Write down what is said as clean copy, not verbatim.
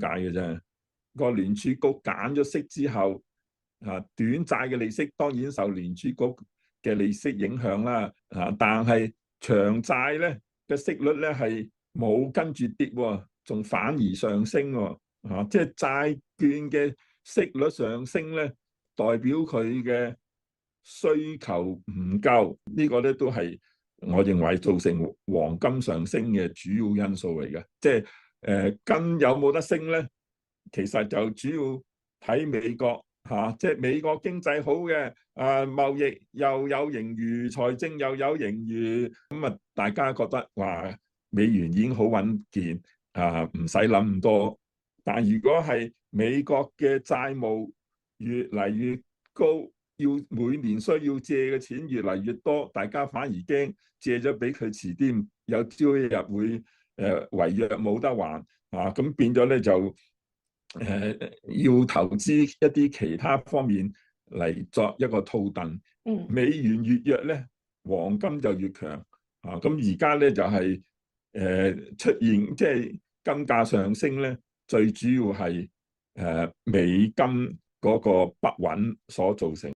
解嘅啫。個聯儲局減咗息之後，短債嘅利息當然受聯儲局嘅利息影響啦，但係長債咧嘅息率咧係冇跟住跌喎，仲反而上升喎，即係債券嘅息率上升咧，代表佢嘅需求唔夠，呢個咧都係我認為造成黃金上升嘅主要因素嚟嘅。即係金有冇得升咧？其實就主要睇美國即係美國經濟好嘅，貿易又有盈餘，財政又有盈餘，咁啊大家覺得話美元已經好穩健，唔使諗咁多。但如果係美國嘅債務越嚟越高，要每年需要借嘅錢越嚟越多，大家反而驚借咗俾佢，遲啲有朝一日會違約冇得還，咁變咗咧就要投資一啲其他方面嚟作一個套戥。美元越弱咧，黃金就越強。咁而家咧就係出現即係金價上升咧，最主要係美金嗰個不穩所造成。